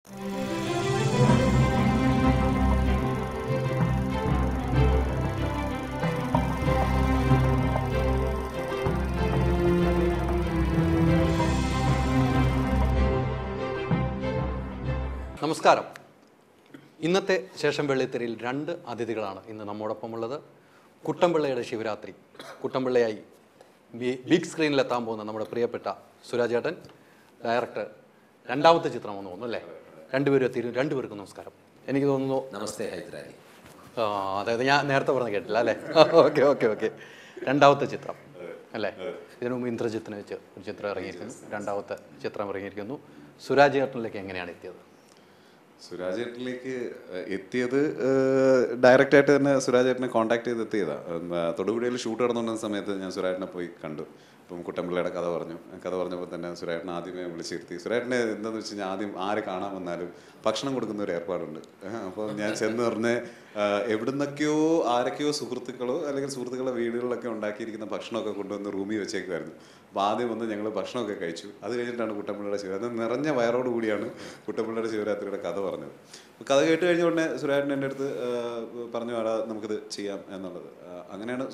നമസ്കാരം. ഇന്നത്തെ ശേഷം വെള്ളിത്തിരയിൽ 2 അതിഥികളാണ് ഇന്ന് നമ്മോടൊപ്പമുള്ളത്. കുട്ടമ്പിള്ളയുടെ ശിവരാത്രി, കുട്ടമ്പിള്ളയായി ബിഗ് സ്ക്രീനിലെത്താൻ പോകുന്ന നമ്മുടെ പ്രിയപ്പെട്ട സുരാജ് ഏട്ടൻ, ഡയറക്ടർ. 2ാമത്തെ ചിത്രമാണെന്ന് തോന്നുന്നു അല്ലേ? രണ്ടുപേരും എത്തിയിരുന്നു. രണ്ടുപേർക്കും നമസ്കാരം. എനിക്ക് തോന്നുന്നു നമസ്തേ ഹൈദരാലി. അതായത് ഞാൻ നേരത്തെ പറഞ്ഞ കേട്ടില്ല അല്ലേ? Okay okay okay. 2ാമത്തെ ചിത്രം അല്ലേ? ഇതിനു മുമ്പ് ഇന്ദ്രജിത്തിനെ വെച്ച് ഒരു ചിത്രം ഇറങ്ങിയിരിക്കുന്നു. 2ാമത്തെ ചിത്രം ഇറങ്ങിയിരിക്കുന്നു. സുരാജ് ഏട്ടനിലേക്ക് എങ്ങനെയാണ് എത്തിയത്? സുരാജ് ഏട്ടനിലേക്ക് എത്തിയത് ഡയറക്റ്റായിട്ട് തന്നെ സുരാജ് ഏട്ടനെ കോൺടാക്ട് ചെയ്ത് എത്തിയതാണ്. തൊടുപുഴയിൽ ഷൂട്ട് നടന്നുകൊണ്ടിരുന്ന സമയത്ത് ഞാൻ സുരാജേട്ടനെ പോയി കണ്ടു. ഇപ്പം കുട്ടമ്പിള്ളയുടെ കഥ പറഞ്ഞപ്പോൾ തന്നെ സുരാജേട്ടനെ ആദ്യമേ വിളിച്ചിരുത്തി. സുരാജേട്ടനെ എന്താണെന്ന് വെച്ച് കഴിഞ്ഞാൽ ആദ്യം ആര് കാണാൻ വന്നാലും ഭക്ഷണം കൊടുക്കുന്ന ഒരു ഏർപ്പാടുണ്ട്. അപ്പോൾ ഞാൻ ചെന്ന് പറഞ്ഞ് എവിടുന്നൊക്കെയോ ആരൊക്കെയോ സുഹൃത്തുക്കളോ അല്ലെങ്കിൽ സുഹൃത്തുക്കളുടെ വീടുകളിലൊക്കെ ഉണ്ടാക്കിയിരിക്കുന്ന ഭക്ഷണമൊക്കെ കൊണ്ടുവന്ന് റൂമിൽ വെച്ചേക്കുമായിരുന്നു. അപ്പോൾ ആദ്യം വന്ന് ഞങ്ങൾ ഭക്ഷണമൊക്കെ കഴിച്ചു. അത് കഴിഞ്ഞിട്ടാണ് കുട്ടമ്പിള്ളയുടെ ശിവരാത്രി. നിറഞ്ഞ വയറോട് കൂടിയാണ് കുട്ടമ്പിള്ളയുടെ ശിവരാത്രിയുടെ കഥ പറഞ്ഞത്. അപ്പോൾ കഥ കേട്ട് കഴിഞ്ഞ ഉടനെ സുരാജേട്ടൻ എൻ്റെ അടുത്ത് പറഞ്ഞു, ആടാ നമുക്കിത് ചെയ്യാം എന്നുള്ളത്. അങ്ങനെയാണ്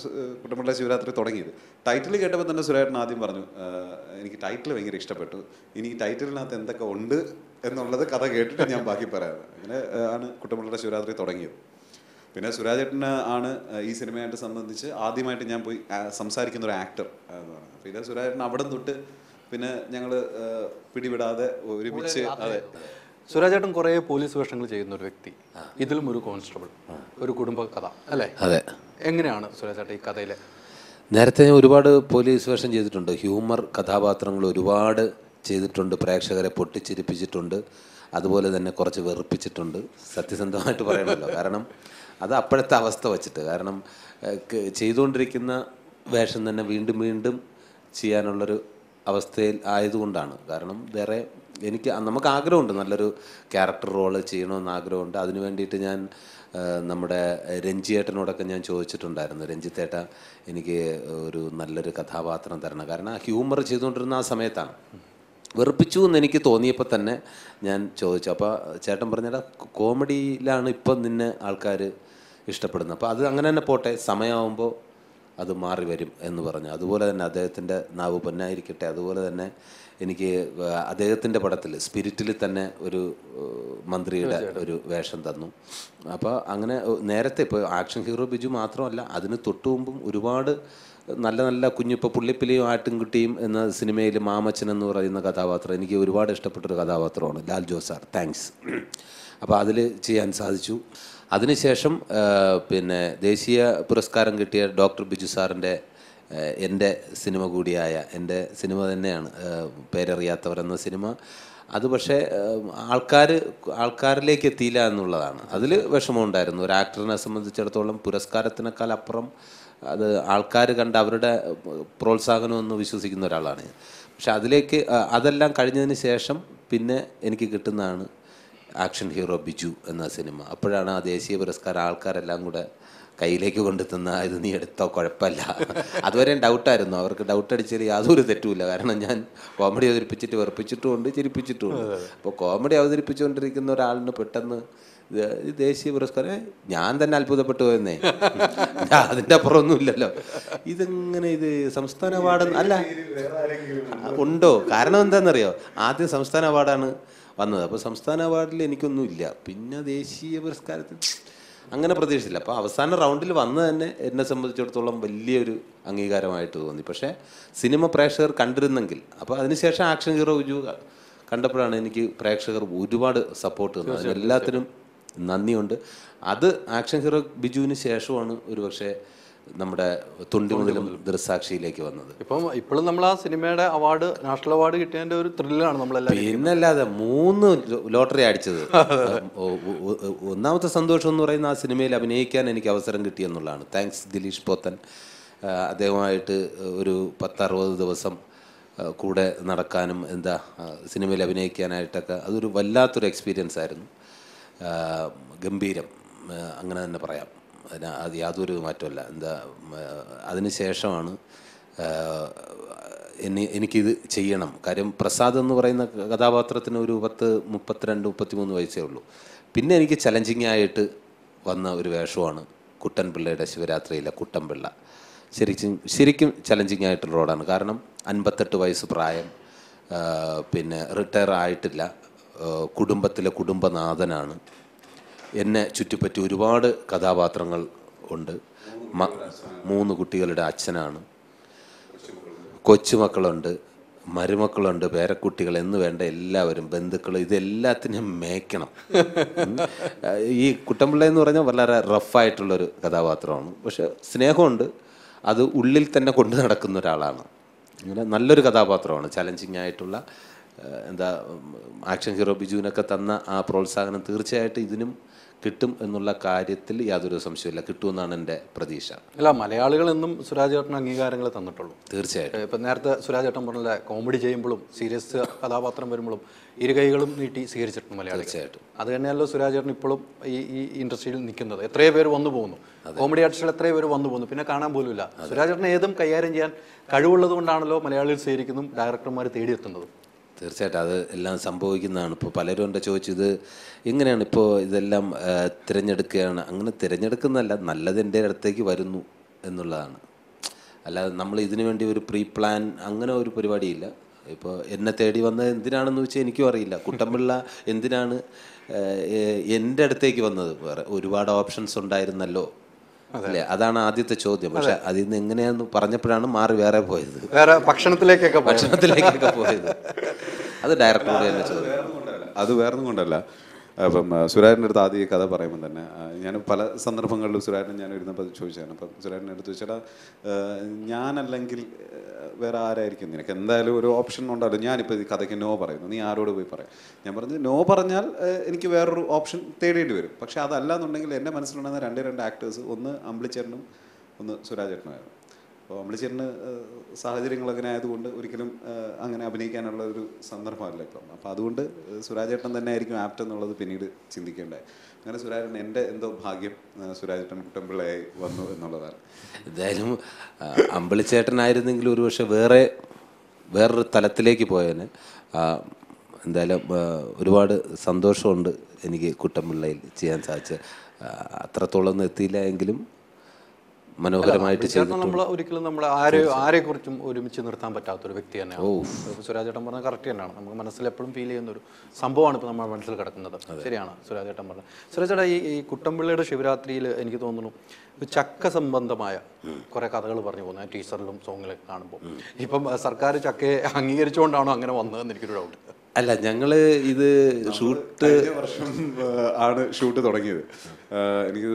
കുട്ടമ്പിള്ളയുടെ ശിവരാത്രി തുടങ്ങിയത്. ടൈറ്റിൽ കേട്ടപ്പോൾ തന്നെ സുരാജേട്ടൻ ആദ്യം പറഞ്ഞു, എനിക്ക് ടൈറ്റിൽ ഭയങ്കര ഇഷ്ടപ്പെട്ടു, ഇനി ഈ ടൈറ്റിലിനകത്ത് എന്തൊക്കെ ഉണ്ട് എന്നുള്ളത് കഥ കേട്ടിട്ട് ഞാൻ ബാക്കി പറയാം. അങ്ങനെ ആണ് കുട്ടമ്പിള്ളയുടെ ശിവരാത്രി തുടങ്ങിയത്. പിന്നെ സുരാജേട്ടന് ആണ് ഈ സിനിമയായിട്ട് സംബന്ധിച്ച് ആദ്യമായിട്ട് ഞാൻ പോയി സംസാരിക്കുന്ന ഒരു ആക്ടർ എന്ന് പറയുന്നത്. പിന്നെ സുരാജേട്ടൻ അവിടെ തൊട്ട് പിന്നെ ഞങ്ങൾ പിടിവിടാതെ ഒരുമിച്ച്. അതെ, സുരാജേട്ടൻ കുറേ പോലീസ് വേഷങ്ങൾ ചെയ്യുന്ന ഒരു വ്യക്തി, ഇതിലും ഒരു കോൺസ്റ്റബിൾ, ഒരു കുടുംബ കഥ അല്ലേ? അതെ. എങ്ങനെയാണ് സുരാജേട്ടൻ ഈ കഥയിലെ? നേരത്തെ ഞാൻ ഒരുപാട് പോലീസ് വേഷം ചെയ്തിട്ടുണ്ട്. ഹ്യൂമർ കഥാപാത്രങ്ങൾ ഒരുപാട് ചെയ്തിട്ടുണ്ട്. പ്രേക്ഷകരെ പൊട്ടിച്ചിരിപ്പിച്ചിട്ടുണ്ട്. അതുപോലെ തന്നെ കുറച്ച് വെറുപ്പിച്ചിട്ടുണ്ട്. സത്യസന്ധമായിട്ട് പറയണമല്ലോ. കാരണം അത് അപ്പോഴത്തെ അവസ്ഥ വച്ചിട്ട്. കാരണം ചെയ്തുകൊണ്ടിരിക്കുന്ന വേഷം തന്നെ വീണ്ടും വീണ്ടും ചെയ്യാനുള്ളൊരു അവസ്ഥയിൽ ആയതുകൊണ്ടാണ്. കാരണം വേറെ നമുക്ക് ആഗ്രഹമുണ്ട്, നല്ലൊരു ക്യാരക്ടർ റോള് ചെയ്യണമെന്ന് ആഗ്രഹമുണ്ട്. അതിനു വേണ്ടിയിട്ട് ഞാൻ നമ്മുടെ രഞ്ജിയേട്ടനോടൊക്കെ ഞാൻ ചോദിച്ചിട്ടുണ്ടായിരുന്നു, രഞ്ജിത്തേട്ട എനിക്ക് ഒരു നല്ലൊരു കഥാപാത്രം തരണം. കാരണം ആ ഹ്യൂമർ ചെയ്തുകൊണ്ടിരുന്ന ആ സമയത്താണ്. വെറുപ്പിച്ചു എന്ന് എനിക്ക് തോന്നിയപ്പോൾ തന്നെ ഞാൻ ചോദിച്ചു. അപ്പോൾ ചേട്ടൻ പറഞ്ഞാൽ കോമഡിയിലാണ് ഇപ്പം നിന്നെ ആൾക്കാർ ഇഷ്ടപ്പെടുന്നത്, അപ്പോൾ അത് അങ്ങനെ തന്നെ പോട്ടെ, സമയമാകുമ്പോൾ അത് മാറി വരും എന്ന് പറഞ്ഞു. അതുപോലെ തന്നെ അദ്ദേഹത്തിൻ്റെ നാവ് പൊന്നായിരിക്കട്ടെ. അതുപോലെ തന്നെ എനിക്ക് അദ്ദേഹത്തിൻ്റെ പടത്തിൽ സ്പിരിറ്റിൽ തന്നെ ഒരു മന്ത്രിയുടെ ഒരു വേഷം തന്നു. അപ്പോൾ അങ്ങനെ നേരത്തെ ഇപ്പോൾ ആക്ഷൻ ഹീറോ ബിജു മാത്രമല്ല, അതിന് തൊട്ടു മുമ്പും ഒരുപാട് നല്ല നല്ല ഇപ്പോൾ പുള്ളിപ്പിലിയും ആട്ടിൻകുട്ടിയും എന്ന സിനിമയിൽ മാമച്ചൻ എന്ന് പറയുന്ന കഥാപാത്രം എനിക്ക് ഒരുപാട് ഇഷ്ടപ്പെട്ടൊരു കഥാപാത്രമാണ്. Lal Jose sir, thanks. അപ്പോൾ അതിൽ ചെയ്യാൻ സാധിച്ചു. അതിനുശേഷം പിന്നെ ദേശീയ പുരസ്കാരം കിട്ടിയ ഡോക്ടർ ബിജു സാറിൻ്റെ എൻ്റെ സിനിമ കൂടിയായ, എൻ്റെ സിനിമ തന്നെയാണ് പേരറിയാത്തവർ എന്ന സിനിമ. അത് പക്ഷേ ആൾക്കാരിലേക്ക് എത്തിയില്ല എന്നുള്ളതാണ്. അതിൽ വിഷമമുണ്ടായിരുന്നു. ഒരു ആക്ടറിനെ സംബന്ധിച്ചിടത്തോളം പുരസ്കാരത്തിനേക്കാൾ അപ്പുറം അത് ആൾക്കാർ കണ്ട് അവരുടെ പ്രോത്സാഹനമെന്ന് വിശ്വസിക്കുന്ന ഒരാളാണ്. പക്ഷെ അതെല്ലാം കഴിഞ്ഞതിന് ശേഷം പിന്നെ എനിക്ക് കിട്ടുന്നതാണ് ആക്ഷൻ ഹീറോ ബിജു എന്ന സിനിമ. അപ്പോഴാണ് ആ ദേശീയ പുരസ്കാരം ആൾക്കാരെല്ലാം കൂടെ കയ്യിലേക്ക് കൊണ്ടുത്തുന്ന, ഇത് നീ എടുത്തോ കുഴപ്പമില്ല. അതുവരെയും ഡൗട്ടായിരുന്നു. അവർക്ക് ഡൗട്ട് അടിച്ചാൽ യാതൊരു തെറ്റുമില്ല. കാരണം ഞാൻ കോമഡി അവതരിപ്പിച്ചിട്ട് വെറുപ്പിച്ചിട്ടുമുണ്ട്, ചിരിപ്പിച്ചിട്ടുമുണ്ട്. അപ്പോൾ കോമഡി അവതരിപ്പിച്ചുകൊണ്ടിരിക്കുന്ന ഒരാളിന് പെട്ടെന്ന് ദേശീയ പുരസ്കാരം, ഞാൻ തന്നെ അത്ഭുതപ്പെട്ടു പോയെന്നേ. അതിൻ്റെ അപ്പുറമൊന്നുമില്ലല്ലോ. ഇതെങ്ങനെ ഇത് സംസ്ഥാന അവാർഡ് അല്ല ഉണ്ടോ? കാരണം എന്താണെന്നറിയോ, ആദ്യം സംസ്ഥാന അവാർഡാണ് വന്നത്. അപ്പോൾ സംസ്ഥാന അവാർഡിൽ എനിക്കൊന്നുമില്ല. പിന്നെ ദേശീയ പുരസ്കാരത്തിൽ അങ്ങനെ പ്രതീക്ഷിച്ചില്ല. അപ്പോൾ അവസാന റൗണ്ടിൽ വന്ന് തന്നെ എന്നെ സംബന്ധിച്ചിടത്തോളം വലിയൊരു അംഗീകാരമായിട്ട് തോന്നി. പക്ഷേ സിനിമ പ്രേക്ഷകർ കണ്ടിരുന്നെങ്കിൽ, അപ്പോൾ അതിനുശേഷം ആക്ഷൻ ഹീറോ ബിജു കണ്ടപ്പോഴാണ് എനിക്ക് പ്രേക്ഷകർ ഒരുപാട് സപ്പോർട്ട് തന്നത്. അതിനെല്ലാത്തിനും നന്ദിയുണ്ട്. അത് ആക്ഷൻ ഹീറോ ബിജുവിന് ശേഷമാണ് ഒരുപക്ഷെ നമ്മുടെ തൊണ്ടി മുതലും ദൃസാക്ഷിയിലേക്ക് വന്നത്. ഇപ്പോഴും നമ്മൾ ആ സിനിമയുടെ അവാർഡ്, നാഷണൽ അവാർഡ് കിട്ടിയതിൻ്റെ ഒരു ത്രില്ലാണ് നമ്മളെല്ലാം. പിന്നല്ലാതെ 3 ലോട്ടറി അടിച്ചത്. ഒന്നാമത്തെ സന്തോഷം എന്ന് പറയുന്ന ആ സിനിമയിൽ അഭിനയിക്കാൻ എനിക്ക് അവസരം കിട്ടിയെന്നുള്ളതാണ്. താങ്ക്സ് ദിലീഷ് പോത്തൻ. അദ്ദേഹമായിട്ട് ഒരു 10-60 ദിവസം കൂടെ നടക്കാനും സിനിമയിൽ അഭിനയിക്കാനായിട്ടൊക്കെ അതൊരു വല്ലാത്തൊരു എക്സ്പീരിയൻസ് ആയിരുന്നു. ഗംഭീരം, അങ്ങനെ തന്നെ പറയാം. അത് യാതൊരു മാറ്റമല്ല. അതിന് ശേഷമാണ് എനിക്കിത് ചെയ്യണം. കാര്യം പ്രസാദ് എന്ന് പറയുന്ന കഥാപാത്രത്തിന് ഒരു 32-33 വയസ്സേ ഉള്ളൂ. പിന്നെ എനിക്ക് ചലഞ്ചിങ് ആയിട്ട് വന്ന ഒരു വേഷമാണ് കുട്ടൻപിള്ളയുടെ ശിവരാത്രിയിലെ കുട്ടൻപിള്ള. ശരിക്കും ചലഞ്ചിങ് ആയിട്ടുള്ള റോഡാണ്. കാരണം 58 വയസ്സ് പ്രായം, പിന്നെ റിട്ടയർ ആയിട്ടില്ല, കുടുംബത്തിലെ കുടുംബനാഥനാണ്. എന്നെ ചുറ്റിപ്പറ്റി ഒരുപാട് കഥാപാത്രങ്ങൾ ഉണ്ട്. 3 കുട്ടികളുടെ അച്ഛനാണ്, കൊച്ചുമക്കളുണ്ട്, മരുമക്കളുണ്ട്, പേരക്കുട്ടികൾ എന്ന് വേണ്ട എല്ലാവരും, ബന്ധുക്കൾ, ഇതെല്ലാത്തിനും മേയ്ക്കണം. ഈ കുട്ടൻപിള്ള എന്ന് പറഞ്ഞാൽ വളരെ റഫായിട്ടുള്ളൊരു കഥാപാത്രമാണ്. പക്ഷെ സ്നേഹമുണ്ട്, അത് ഉള്ളിൽ തന്നെ കൊണ്ടു നടക്കുന്ന ഒരാളാണ്. ഇങ്ങനെ നല്ലൊരു കഥാപാത്രമാണ്. ചലഞ്ചിങ് ആയിട്ടുള്ള ആക്ഷൻ ഹീറോ ബിജുവിനൊക്കെ തന്ന ആ പ്രോത്സാഹനം തീർച്ചയായിട്ടും ഇതിനും കിട്ടും എന്നുള്ള കാര്യത്തിൽ യാതൊരു സംശയമില്ല. കിട്ടുമെന്നാണ് എൻ്റെ പ്രതീക്ഷ. അല്ല, മലയാളികൾ എന്നും സുരാജ് ചേട്ടന് അംഗീകാരങ്ങൾ തന്നിട്ടുള്ളൂ. തീർച്ചയായിട്ടും. ഇപ്പം നേരത്തെ സുരാജ് ചേട്ടൻ പറഞ്ഞ കോമഡി ചെയ്യുമ്പോഴും സീരിയസ് കഥാപാത്രം വരുമ്പോഴും ഇരുകൈകളും നീട്ടി സ്വീകരിച്ചിട്ടുണ്ട് മലയാളി. തീർച്ചയായിട്ടും. അത് തന്നെയല്ലോ സുരാജ് ചേട്ടൻ ഇപ്പോഴും ഈ ഇൻഡസ്ട്രിയിൽ നിൽക്കുന്നത്. എത്രയോ പേര് വന്നു പോകുന്നു, കോമഡി ആർട്ടിസ്റ്റുകൾ എത്രയോ പേര് വന്നു പോകുന്നു, പിന്നെ കാണാൻ പോലും ഇല്ല. സുരാജ് ചേട്ടൻ ഏതും കൈകാര്യം ചെയ്യാൻ കഴിവുള്ളത് കൊണ്ടാണല്ലോ മലയാളികൾ സ്വീകരിക്കുന്നതും ഡയറക്ടർമാർ തേടിയെത്തുന്നതും. തീർച്ചയായിട്ടും അത് എല്ലാം സംഭവിക്കുന്നതാണ്. ഇപ്പോൾ പലരും എൻ്റെ ചോദിച്ചത് എങ്ങനെയാണ് ഇപ്പോൾ ഇതെല്ലാം തിരഞ്ഞെടുക്കുകയാണ്. അങ്ങനെ തിരഞ്ഞെടുക്കുന്നതല്ല, നല്ലത് എൻ്റെ അടുത്തേക്ക് വരുന്നു എന്നുള്ളതാണ്. അല്ലാതെ നമ്മൾ ഇതിനു വേണ്ടി ഒരു പ്രീ പ്ലാൻ അങ്ങനെ ഒരു പരിപാടിയില്ല. ഇപ്പോൾ എന്നെ തേടി വന്നത് എന്തിനാണെന്ന് വെച്ചാൽ എനിക്കും അറിയില്ല. കുട്ടൻപിള്ള എന്തിനാണ് എൻ്റെ അടുത്തേക്ക് വന്നത്? വേറെ ഒരുപാട് ഓപ്ഷൻസ് ഉണ്ടായിരുന്നല്ലോ അല്ലേ? അതാണ് ആദ്യത്തെ ചോദ്യം. പക്ഷെ അതിൽ നിന്ന് എങ്ങനെയാന്ന് പറഞ്ഞപ്പോഴാണ് മാറി വേറെ പോയത്, വേറെ ഭക്ഷണത്തിലേക്കൊക്കെ പോയത്. അത് ഡയറക്ടറോട് തന്നെ ചോദ്യം. അത് വേറൊന്നും കൊണ്ടല്ല. അപ്പം സുരാജിൻ്റെ അടുത്ത് ആദ്യം ഈ കഥ പറയുമ്പോൾ തന്നെ ഞാൻ പല സന്ദർഭങ്ങളിലും സുരാജിനെ ഞാൻ ഇരുന്നപ്പോൾ ചോദിച്ചാണ്. അപ്പം സുരാജിൻ്റെ അടുത്ത് ചോദിച്ചാൽ ഞാനല്ലെങ്കിൽ വേറെ ആരായിരിക്കും നിനക്ക്? എന്തായാലും ഒരു ഓപ്ഷൻ ഉണ്ടല്ലോ. ഞാനിപ്പോൾ ഈ കഥയ്ക്ക് നോ പറയുന്നു, നീ ആരോട് പോയി പറയാം? ഞാൻ പറഞ്ഞു നോ പറഞ്ഞാൽ എനിക്ക് വേറൊരു ഓപ്ഷൻ തേടേണ്ടി വരും. പക്ഷെ അതല്ല എന്നുണ്ടെങ്കിൽ എൻ്റെ മനസ്സിലുണ്ടാകുന്ന രണ്ട് ആക്ടേഴ്സ്, ഒന്ന് അമ്പിളിച്ചേട്ടനും ഒന്ന് സുരാജ് ചേട്ടനുമായിരുന്നു. അപ്പോൾ അമ്പിളിച്ചേട്ടന് സാഹചര്യങ്ങൾ അങ്ങനെ ആയതുകൊണ്ട് ഒരിക്കലും അങ്ങനെ അഭിനയിക്കാനുള്ള ഒരു സന്ദർഭമല്ല ഇപ്പം. അപ്പോൾ അതുകൊണ്ട് സുരാജേട്ടൻ തന്നെ ആയിരിക്കും ആപ്റ്റ് എന്നുള്ളത് പിന്നീട് ചിന്തിക്കേണ്ടായി. അങ്ങനെ സുരാജേട്ടൻ എൻ്റെ എന്തോ ഭാഗ്യം സുരാജേട്ടൻ കുട്ടൻപിള്ളയായി വന്നു എന്നുള്ളതാണ്. എന്തായാലും അമ്പിളിച്ചേട്ടനായിരുന്നെങ്കിൽ ഒരുപക്ഷെ വേറൊരു തലത്തിലേക്ക് പോയേനെ. എന്തായാലും ഒരുപാട് സന്തോഷമുണ്ട് എനിക്ക് കുട്ടൻപിള്ളയിൽ ചെയ്യാൻ സാധിച്ചത്. അത്രത്തോളം എത്തിയില്ല എങ്കിലും മനോഹരമായിട്ട് നമ്മൾ ഒരിക്കലും നമ്മൾ ആരെക്കുറിച്ചും ഒരുമിച്ച് നിർത്താൻ പറ്റാത്തൊരു വ്യക്തി തന്നെയാണ്. സുരാജ് ചേട്ടൻ പറഞ്ഞത് കറക്റ്റ് തന്നെയാണ്. നമുക്ക് മനസ്സിൽ എപ്പോഴും ഫീൽ ചെയ്യുന്ന ഒരു സംഭവമാണ് ഇപ്പോൾ നമ്മുടെ മനസ്സിൽ കിടക്കുന്നത്. ശരിയാണ് സുരാജ് ചേട്ടൻ പറഞ്ഞത്. സുരാജ് ചേട്ടാ, ഈ കുട്ടൻപിള്ളയുടെ ശിവരാത്രിയിൽ എനിക്ക് തോന്നുന്നു ചക്ക സംബന്ധമായ കുറെ കഥകൾ പറഞ്ഞു പോകുന്നത് ടീച്ചറിലും സോങ്ങിലും കാണുമ്പോൾ. ഇപ്പം സർക്കാർ ചക്കയെ അംഗീകരിച്ചുകൊണ്ടാണോ അങ്ങനെ വന്നതെന്ന് എനിക്കൊരു ഡൗട്ട്. അല്ല, ഞങ്ങള് ഇത് ഷൂട്ട് വർഷം ആണ് ഷൂട്ട് തുടങ്ങിയത്. എനിക്ക്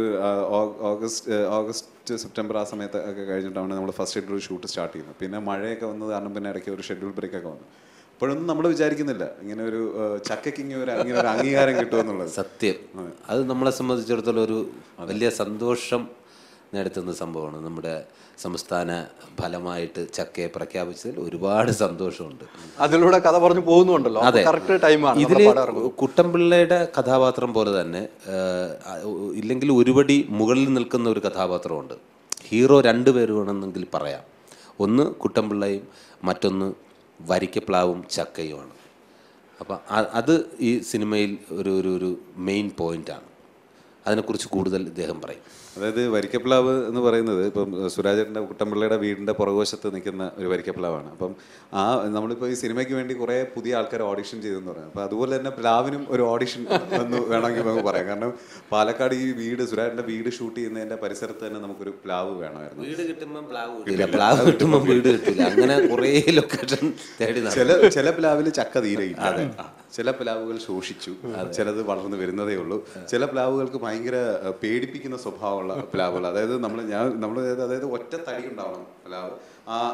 ഓഗസ്റ്റ് സെപ്റ്റംബർ ആ സമയത്ത് ഒക്കെ കഴിഞ്ഞിട്ടാണ് നമ്മൾ ഫസ്റ്റ് ഷെഡ്യൂൾ ഷൂട്ട് സ്റ്റാർട്ട് ചെയ്യുന്നത്. പിന്നെ മഴയൊക്കെ വന്നത് കാരണം പിന്നെ ഇടയ്ക്ക് ഒരു ഷെഡ്യൂൾ ബ്രേക്കൊക്കെ വന്നു. അപ്പോഴൊന്നും നമ്മൾ വിചാരിക്കുന്നില്ല ഇങ്ങനെ ഒരു ചക്കയ്ക്ക് ഇങ്ങനെ ഒരു അംഗീകാരം കിട്ടുമെന്നുള്ളത്. സത്യം, അത് നമ്മളെ സംബന്ധിച്ചിടത്തോളം ഒരു വലിയ സന്തോഷം നേടുത്തുന്ന സംഭവമാണ്. നമ്മുടെ സംസ്ഥാന ഫലമായിട്ട് ചക്കയെ പ്രഖ്യാപിച്ചതിൽ ഒരുപാട് സന്തോഷമുണ്ട്. അതിലൂടെ കഥ പറഞ്ഞു പോകുന്നുണ്ടല്ലോ. അതെ, ഇതിൽ കുട്ടൻപിള്ളയുടെ കഥാപാത്രം പോലെ തന്നെ ഇല്ലെങ്കിൽ ഒരുപടി മുകളിൽ നിൽക്കുന്ന ഒരു കഥാപാത്രമുണ്ട്. ഹീറോ 2 പേര് വേണമെന്നെങ്കിൽ പറയാം. ഒന്ന് കുട്ടൻപിള്ളയും മറ്റൊന്ന് വരിക്കപ്ലാവും ചക്കയുമാണ്. അപ്പം അത് ഈ സിനിമയിൽ ഒരു മെയിൻ പോയിൻ്റാണ്. അതിനെക്കുറിച്ച് കൂടുതൽ ഇദ്ദേഹം പറയും. അതായത് വരിക്കപ്ലാവ് എന്ന് പറയുന്നത് ഇപ്പം സുരാജേട്ടൻ്റെ കുട്ടൻപിള്ളയുടെ വീടിൻ്റെ പുറകുവശത്ത് നിൽക്കുന്ന ഒരു വരിക്കപ്ലാവാണ്. അപ്പം നമ്മളിപ്പോൾ ഈ സിനിമയ്ക്ക് വേണ്ടി കുറേ പുതിയ ആൾക്കാർ ഓഡിഷൻ ചെയ്തെന്ന് പറയാം. അപ്പോൾ അതുപോലെ തന്നെ പ്ലാവിനും ഒരു ഓഡിഷൻ എന്ന് വേണമെങ്കിൽ നമുക്ക് പറയാം. കാരണം പാലക്കാട് ഈ സുരാജേട്ടൻ്റെ വീട് ഷൂട്ട് ചെയ്യുന്നതിൻ്റെ പരിസരത്ത് തന്നെ നമുക്കൊരു പ്ലാവ് വേണമായിരുന്നു. വീട് കിട്ടുമ്പോൾ പ്ലാവ് കിട്ടുമ്പോൾ വീട് കിട്ടില്ല. അങ്ങനെ കുറേ ലൊക്കേഷൻ തേടി. ചില പ്ലാവിൽ ചക്ക തീരെ ഇല്ല. ചില പ്ലാവുകൾ ശോഷിച്ചു, ചിലത് വളർന്നു വരുന്നതേ ഉള്ളൂ. ചില പ്ലാവുകൾക്ക് ഭയങ്കര പേടിപ്പിക്കുന്ന സ്വഭാവമുള്ള പ്ലാവുകൾ. അതായത് അതായത് ഒറ്റ തടി ഉണ്ടാവണം പ്ലാവ്.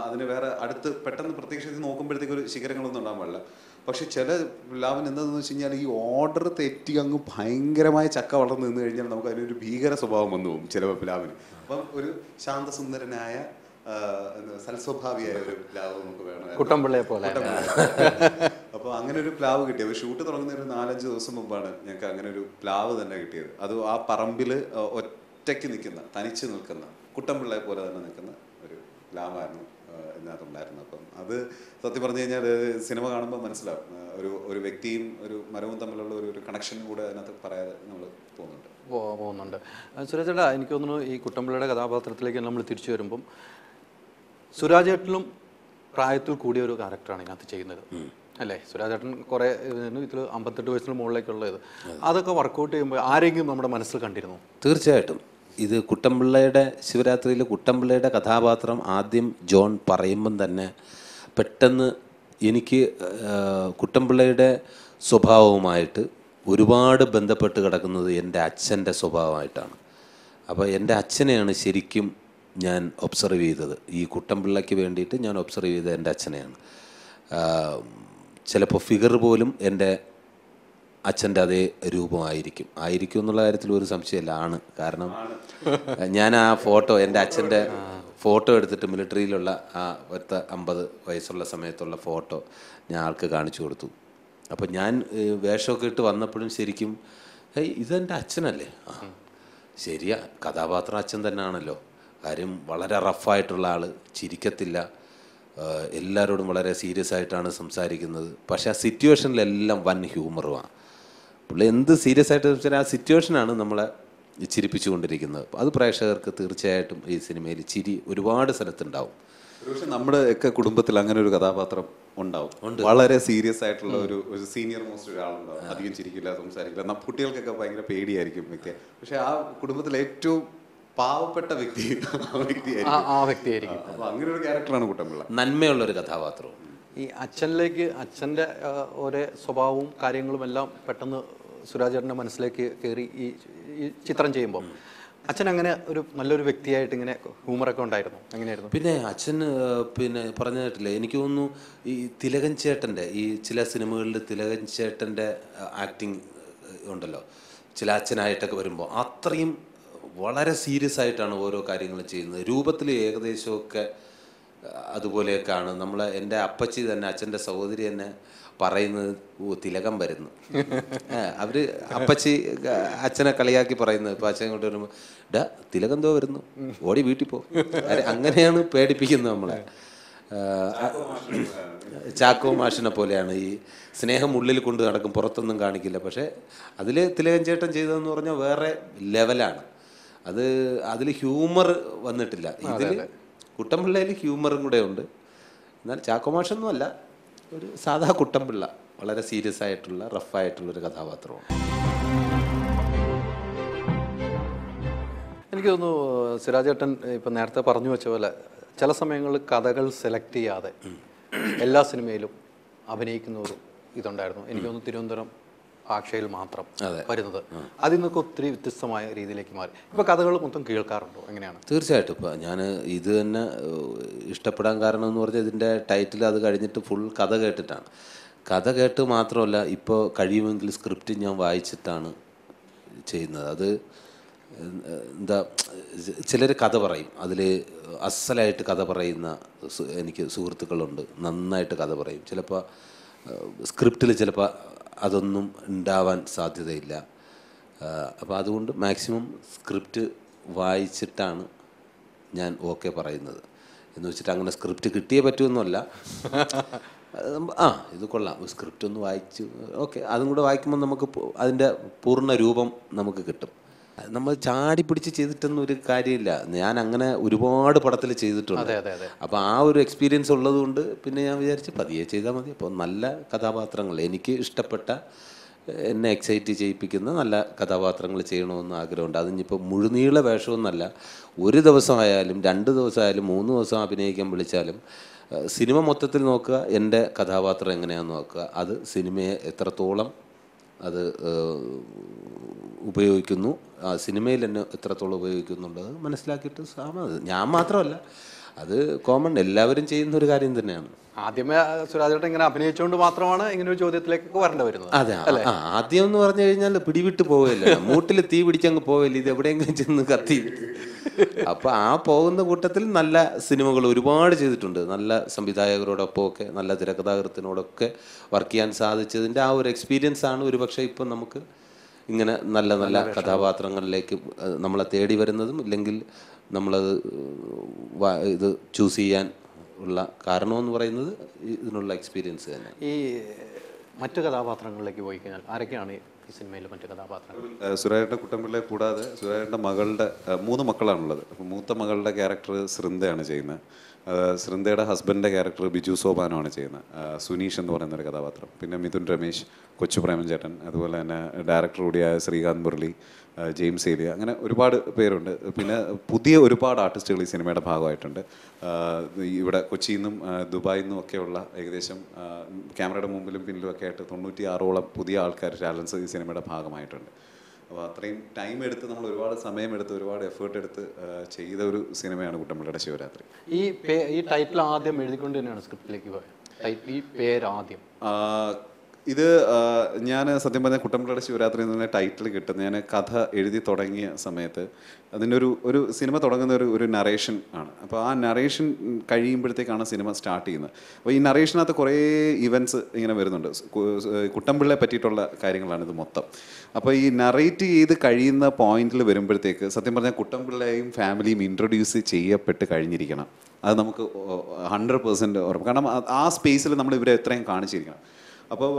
അതിന് വേറെ അടുത്ത് പെട്ടെന്ന് പ്രത്യക്ഷത്തിൽ നോക്കുമ്പോഴത്തേക്ക് ഒരു ശിഖരങ്ങളൊന്നും ഉണ്ടാകാൻ പാടില്ല. പക്ഷെ ചില പ്ലാവിന് എന്താണെന്ന് വെച്ച് കഴിഞ്ഞാൽ ഈ ഓർഡർ തെറ്റി അങ്ങ് ഭയങ്കരമായ ചക്ക വളർന്നു നിന്ന് കഴിഞ്ഞാൽ നമുക്ക് അതിനൊരു ഭീകര സ്വഭാവം വന്നു പോകും ചില പ്ലാവിന്. അപ്പം ഒരു ശാന്തസുന്ദരനായ സൽസ്വഭാവിയായ ഒരു പ്ലാവ് നമുക്ക് വേണം, കുട്ടൻപിള്ളയെ പോലെ. അപ്പോൾ അങ്ങനെ ഒരു പ്ലാവ് കിട്ടി. അപ്പോൾ ഷൂട്ട് തുടങ്ങുന്ന ഒരു 4-5 ദിവസം മുമ്പാണ് ഞങ്ങൾക്ക് അങ്ങനെ ഒരു പ്ലാവ് തന്നെ കിട്ടിയത്. അത് ആ പറമ്പിൽ ഒറ്റയ്ക്ക് നിൽക്കുന്ന, തനിച്ച് നിൽക്കുന്ന, കുട്ടൻപിള്ളയെ പോലെ തന്നെ നിൽക്കുന്ന ഒരു പ്ലാവായിരുന്നു ഇതിനകത്തുണ്ടായിരുന്നു. അപ്പം അത് സത്യം പറഞ്ഞു കഴിഞ്ഞാൽ സിനിമ കാണുമ്പോൾ മനസ്സിലാവും, ഒരു വ്യക്തിയും ഒരു മരവും തമ്മിലുള്ള ഒരു കണക്ഷനും കൂടെ അതിനകത്ത് പറയാതെ നമ്മൾ പോകുന്നുണ്ട്. സുരാജ് ചേട്ടാ, എനിക്ക് തോന്നുന്നു ഈ കുട്ടമ്പിള്ളയുടെ കഥാപാത്രത്തിലേക്ക് നമ്മൾ തിരിച്ചു വരുമ്പം സുരാജ് ചേട്ടനും പ്രായത്തിൽ കൂടിയ ഒരു ക്യാരക്ടറാണ് ഇതിനകത്ത് ചെയ്യുന്നത് അല്ലേ? സുരാജ് ചേട്ടൻ കുറേ ഇതിൽ 58 വയസ്സിന് മുകളിലേക്കുള്ള ഇത് അതൊക്കെ വർക്കൗട്ട് ചെയ്യുമ്പോൾ ആരെങ്കിലും നമ്മുടെ മനസ്സിൽ കണ്ടിരുന്നു? തീർച്ചയായിട്ടും. ഇത് കുട്ടമ്പിള്ളയുടെ ശിവരാത്രിയിൽ കുട്ടമ്പിള്ളയുടെ കഥാപാത്രം ആദ്യം ജോൺ പറയുമ്പം തന്നെ പെട്ടെന്ന് എനിക്ക് കുട്ടമ്പിള്ളയുടെ സ്വഭാവവുമായിട്ട് ഒരുപാട് ബന്ധപ്പെട്ട് കിടക്കുന്നത് എൻ്റെ അച്ഛൻ്റെ സ്വഭാവമായിട്ടാണ്. അപ്പോൾ എൻ്റെ അച്ഛനെയാണ് ശരിക്കും ഞാൻ ഒബ്സർവ് ചെയ്തത്. ഈ കുട്ടമ്പിള്ളയ്ക്ക് വേണ്ടിയിട്ട് ഞാൻ ഒബ്സർവ് ചെയ്തത് എൻ്റെ അച്ഛനെയാണ്. ചിലപ്പോൾ ഫിഗർ പോലും എൻ്റെ അച്ഛൻ്റെ അതേ രൂപമായിരിക്കും എന്നുള്ള കാര്യത്തിൽ ഒരു സംശയമില്ല. ആണ്. കാരണം ഞാൻ ആ ഫോട്ടോ, എൻ്റെ അച്ഛൻ്റെ ഫോട്ടോ എടുത്തിട്ട് മിലിറ്ററിയിലുള്ള ആ 50 വയസ്സുള്ള സമയത്തുള്ള ഫോട്ടോ ഞാൻ ആൾക്ക് കാണിച്ചു കൊടുത്തു. അപ്പോൾ ഞാൻ വേഷമൊക്കെ ഇട്ട് വന്നപ്പോഴും ശരിക്കും ഇതെൻ്റെ അച്ഛനല്ലേ? ആ ശരിയാ, കഥാപാത്രം അച്ഛൻ തന്നെയാണല്ലോ. കാര്യം വളരെ റഫായിട്ടുള്ള ആൾ, ചിരിക്കത്തില്ല, എല്ലാവരോടും വളരെ സീരിയസ് ആയിട്ടാണ് സംസാരിക്കുന്നത്. പക്ഷേ ആ സിറ്റുവേഷനിലെല്ലാം വൻ ഹ്യൂമറുമാണ്. പുള്ളി എന്ത് സീരിയസ് ആയിട്ട് വെച്ചാൽ ആ സിറ്റുവേഷനാണ് നമ്മളെ ചിരിപ്പിച്ചുകൊണ്ടിരിക്കുന്നത്. അത് പ്രേക്ഷകർക്ക് തീർച്ചയായിട്ടും ഈ സിനിമയിൽ ചിരി ഒരുപാട് സ്ഥലത്തുണ്ടാവും. പക്ഷെ നമ്മുടെ ഒക്കെ കുടുംബത്തിൽ അങ്ങനെ ഒരു കഥാപാത്രം ഉണ്ടാവും. വളരെ സീരിയസ് ആയിട്ടുള്ള ഒരു സീനിയർ മോസ്റ്റ് ഒരാളുണ്ടാവും. അധികം ചിരിക്കില്ല, സംസാരിക്കില്ല. കുട്ടികൾക്കൊക്കെ ഭയങ്കര പേടിയായിരിക്കും വ്യക്തി. പക്ഷെ ആ കുടുംബത്തിലെ ഏറ്റവും പാവപ്പെട്ട വ്യക്തിയായിരിക്കും. അപ്പൊ അങ്ങനെ ഒരു ക്യാരക്ടറാണ് കുട്ടമ്പിള്ള. നന്മയുള്ളൊരു കഥാപാത്രവും. ഈ അച്ഛൻ്റെ ഓരോ സ്വഭാവവും കാര്യങ്ങളും എല്ലാം പെട്ടെന്ന് സുരാജ് ചേട്ടൻ്റെ മനസ്സിലേക്ക് കയറി ഈ ചിത്രം ചെയ്യുമ്പോൾ അച്ഛൻ അങ്ങനെ ഒരു നല്ലൊരു വ്യക്തിയായിട്ട് ഇങ്ങനെ ഹ്യൂമറൊക്കെ ഉണ്ടായിരുന്നു? എങ്ങനെയായിരുന്നു? പിന്നെ അച്ഛൻ പറഞ്ഞിട്ടില്ലേ, എനിക്ക് തോന്നുന്നു ഈ തിലകൻ ചേട്ടൻ്റെ ഈ ചില സിനിമകളിൽ തിലകൻ ചേട്ടൻ്റെ ആക്ടിങ് ഉണ്ടല്ലോ, ചില അച്ഛനായിട്ടൊക്കെ വരുമ്പോൾ അത്രയും വളരെ സീരിയസ് ആയിട്ടാണ് ഓരോ കാര്യങ്ങളും ചെയ്യുന്നത്. രൂപത്തിൽ ഏകദേശമൊക്കെ അതുപോലെയൊക്കെയാണ്. എൻ്റെ അപ്പച്ചി തന്നെ, അച്ഛൻ്റെ സഹോദരി തന്നെ പറയുന്നത് തിലകം വരുന്നു. അവർ അപ്പച്ചി അച്ഛനെ കളിയാക്കി പറയുന്നത്. ഇപ്പോൾ അച്ഛൻ കൊണ്ട് വരുമ്പോൾ തിലകം എന്തോ വരുന്നു, ഓടി വീട്ടിൽ പോ, അങ്ങനെയാണ് പേടിപ്പിക്കുന്നത് നമ്മളെ. ചാക്കോ മാഷിനെ പോലെയാണ്. ഈ സ്നേഹം ഉള്ളിൽ കൊണ്ട് നടക്കും, പുറത്തൊന്നും കാണിക്കില്ല. പക്ഷേ അതിൽ തിലകൻ ചേട്ടൻ ചെയ്തതെന്ന് പറഞ്ഞാൽ വേറെ ലെവലാണ്. അതിൽ ഹ്യൂമർ വന്നിട്ടില്ല. ഇതിൽ കുട്ടമ്പിള്ളയിൽ ഹ്യൂമറും കൂടെ ഉണ്ട്. എന്നാൽ ചാക്കോ മാഷൊന്നും അല്ല, ഒരു സാധാ കുട്ടമ്പിള്ള, വളരെ സീരിയസ് ആയിട്ടുള്ള റഫായിട്ടുള്ളൊരു കഥാപാത്രമാണ്. എനിക്ക് തോന്നുന്നു സിരാജ് ചേട്ടൻ ഇപ്പം നേരത്തെ പറഞ്ഞു വെച്ച പോലെ ചില സമയങ്ങളിൽ കഥകൾ സെലക്ട് ചെയ്യാതെ എല്ലാ സിനിമയിലും അഭിനയിക്കുന്ന ഒരു ഇതുണ്ടായിരുന്നു. എനിക്ക് തോന്നുന്നു തിരുവനന്തപുരം ഭാഷയിൽ മാത്രം വരുന്നത് അതിൽ നിന്നൊക്കെ ഒത്തിരി വ്യത്യസ്തമായ രീതിയിലേക്ക് മാറി. ഇപ്പോൾ കഥകൾ മൊത്തം കേൾക്കാറുണ്ടോ? എങ്ങനെയാണ്? തീർച്ചയായിട്ടും. ഇപ്പോൾ ഞാൻ ഇത് തന്നെ ഇഷ്ടപ്പെടാൻ കാരണം എന്ന് പറഞ്ഞാൽ ഇതിൻ്റെ ടൈറ്റിൽ അത് കഴിഞ്ഞിട്ട് ഫുൾ കഥ കേട്ടിട്ടാണ്. കഥ കേട്ട് മാത്രമല്ല, ഇപ്പോൾ കഴിയുമെങ്കിൽ സ്ക്രിപ്റ്റ് ഞാൻ വായിച്ചിട്ടാണ് ചെയ്യുന്നത്. അത് എന്താ, ചിലർ കഥ പറയും, അതിൽ അസലായിട്ട് കഥ പറയുന്ന എനിക്ക് സുഹൃത്തുക്കളുണ്ട്, നന്നായിട്ട് കഥ പറയും. ചിലപ്പോൾ സ്ക്രിപ്റ്റിൽ ചിലപ്പോൾ അതൊന്നും ഉണ്ടാവാൻ സാധ്യതയില്ല. അപ്പോൾ അതുകൊണ്ട് മാക്സിമം സ്ക്രിപ്റ്റ് വായിച്ചിട്ടാണ് ഞാൻ ഓക്കെ പറയുന്നത്. എന്ന് വെച്ചിട്ട് അങ്ങനെ സ്ക്രിപ്റ്റ് കിട്ടിയേ പറ്റുമെന്നല്ല, ഇത് കൊള്ളാം, സ്ക്രിപ്റ്റ് ഒന്ന് വായിച്ചു ഓക്കെ, അതും കൂടെ വായിക്കുമ്പോൾ നമുക്ക് അതിൻ്റെ പൂർണ്ണ രൂപം നമുക്ക് കിട്ടും. നമ്മൾ ചാടി പിടിച്ച് ചെയ്തിട്ടൊന്നും ഒരു കാര്യമില്ല. ഞാൻ അങ്ങനെ ഒരുപാട് പടത്തിൽ ചെയ്തിട്ടുണ്ട്. അപ്പോൾ ആ ഒരു എക്സ്പീരിയൻസ് ഉള്ളത് കൊണ്ട് പിന്നെ ഞാൻ വിചാരിച്ച് പതിയെ ചെയ്താൽ മതി. അപ്പോൾ നല്ല കഥാപാത്രങ്ങൾ, എനിക്ക് ഇഷ്ടപ്പെട്ട, എന്നെ എക്സൈറ്റ് ചെയ്യിപ്പിക്കുന്ന നല്ല കഥാപാത്രങ്ങൾ ചെയ്യണമെന്ന് ആഗ്രഹമുണ്ട്. അതിനിപ്പോൾ മുഴുനീള വേഷമൊന്നുമല്ല, ഒരു ദിവസമായാലും 2 ദിവസമായാലും 3 ദിവസം അഭിനയിക്കാൻ വിളിച്ചാലും സിനിമ മൊത്തത്തിൽ നോക്കുക, എൻ്റെ കഥാപാത്രം എങ്ങനെയാണെന്ന് നോക്കുക, അത് സിനിമയെ എത്രത്തോളം അത് ഉപയോഗിക്കുന്നു, ആ സിനിമയിൽ എന്നെ എത്രത്തോളം ഉപയോഗിക്കുന്നുള്ളത് മനസ്സിലാക്കിയിട്ട് ഞാൻ മാത്രമല്ല, അത് കോമൺ എല്ലാവരും ചെയ്യുന്ന ഒരു കാര്യം തന്നെയാണ്. ആദ്യമേ സുരാജ് ചേട്ടൻ ഇങ്ങനെ അഭിനയിച്ചുകൊണ്ട് മാത്രമാണ് ഇങ്ങനെ ഒരു ചോദ്യത്തിലേക്ക് വരേണ്ടി വരുന്നത്. അതെ, ആദ്യം എന്ന് പറഞ്ഞു കഴിഞ്ഞാൽ പിടിവിട്ട് പോവില്ല, മൂട്ടിൽ തീ പിടിച്ചങ്ങ് പോവില്ല, ഇത് എവിടെയെങ്കിലും ചെന്ന് കത്തി. അപ്പോൾ ആ പോകുന്ന കൂട്ടത്തിൽ നല്ല സിനിമകൾ ഒരുപാട് ചെയ്തിട്ടുണ്ട്. നല്ല സംവിധായകരോടൊപ്പം ഒക്കെ, നല്ല തിരക്കഥാകൃത്തിനോടൊക്കെ വർക്ക് ചെയ്യാൻ സാധിച്ചതിൻ്റെ ആ ഒരു എക്സ്പീരിയൻസ് ആണ് ഒരു പക്ഷേ ഇപ്പം നമുക്ക് ഇങ്ങനെ നല്ല നല്ല കഥാപാത്രങ്ങളിലേക്ക് നമ്മളെ തേടി വരുന്നതും, ഇല്ലെങ്കിൽ നമ്മളത് ഇത് ചൂസ് ചെയ്യാൻ ഉള്ള കാരണമെന്ന് പറയുന്നത് ഇതിനുള്ള എക്സ്പീരിയൻസ് തന്നെ. ഈ മറ്റു കഥാപാത്രങ്ങളിലേക്ക് പോയി കഴിഞ്ഞാൽ ആരൊക്കെയാണ് ഈ സിനിമയിൽ മറ്റു കഥാപാത്രങ്ങൾ? സുരാജേട്ടൻ്റെ കുട്ടമ്പിള്ളയെ കൂടാതെ സുരാജേട്ടൻ്റെ മകളുടെ 3 മക്കളാണുള്ളത്. അപ്പോൾ മൂത്ത മകളുടെ ക്യാരക്ടർ സൃന്ദയാണ് ചെയ്യുന്നത്. സൃന്ദയുടെ ഹസ്ബൻഡിൻ്റെ ക്യാരക്ടർ ബിജു സോപാനമാണ് ചെയ്യുന്നത്, സുനീഷ് എന്ന് പറയുന്നൊരു കഥാപാത്രം. പിന്നെ മിഥുൻ രമേശ്, കൊച്ചു പ്രേമൻ ചേട്ടൻ, അതുപോലെ തന്നെ ഡയറക്ടർ കൂടിയായ ശ്രീകാന്ത് മുരളി, ജെയിംസ് ഏലിയ, അങ്ങനെ ഒരുപാട് പേരുണ്ട്. പിന്നെ പുതിയ ഒരുപാട് ആർട്ടിസ്റ്റുകൾ ഈ സിനിമയുടെ ഭാഗമായിട്ടുണ്ട്. ഇവിടെ കൊച്ചിയിൽ നിന്നും ദുബായിൽ നിന്നും ഒക്കെയുള്ള ഏകദേശം ക്യാമറയുടെ മുമ്പിലും പിന്നിലും ഒക്കെ ആയിട്ട് 96ഓളം പുതിയ ആൾക്കാർ, ടാലൻസ് ഈ സിനിമയുടെ ഭാഗമായിട്ടുണ്ട്. അപ്പോൾ അത്രയും ടൈം എടുത്ത് നമ്മൾ ഒരുപാട് സമയമെടുത്ത് ഒരുപാട് എഫേർട്ട് എടുത്ത് ചെയ്ത ഒരു സിനിമയാണ് കുട്ടമ്പിള്ളയുടെ ശിവരാത്രി. ഈ ടൈറ്റിൽ ആദ്യം എഴുതിക്കൊണ്ട് തന്നെയാണ് സ്ക്രിപ്റ്റിലേക്ക് പോയത്? ഈ പേര് ആദ്യം ഇത് ഞാൻ സത്യം പറഞ്ഞാൽ കുട്ടമ്പിള്ളയുടെ ശിവരാത്രി എന്ന് ടൈറ്റിൽ കിട്ടുന്നത് ഞാൻ കഥ എഴുതി തുടങ്ങിയ സമയത്ത് അതിൻ്റെ ഒരു സിനിമ തുടങ്ങുന്ന ഒരു നറേഷൻ ആണ്. അപ്പോൾ ആ നറേഷൻ കഴിയുമ്പോഴത്തേക്കാണ് സിനിമ സ്റ്റാർട്ട് ചെയ്യുന്നത്. അപ്പോൾ ഈ നറേഷനകത്ത് കുറേ ഇവൻറ്റ്സ് ഇങ്ങനെ വരുന്നുണ്ട്. കുട്ടമ്പിള്ളയെ പറ്റിയിട്ടുള്ള കാര്യങ്ങളാണ് ഇത് മൊത്തം. അപ്പോൾ ഈ നറേറ്റ് ചെയ്ത് കഴിയുന്ന പോയിന്റിൽ വരുമ്പോഴത്തേക്ക് സത്യം പറഞ്ഞാൽ കുട്ടമ്പിള്ളയും ഫാമിലിയും ഇൻട്രൊഡ്യൂസ് ചെയ്യപ്പെട്ട് കഴിഞ്ഞിരിക്കണം. അത് നമുക്ക് 100% ഉറപ്പ്. കാരണം ആ സ്പേസിൽ നമ്മൾ ഇവരെ എത്രയും കാണിച്ചിരിക്കണം. അപ്പോൾ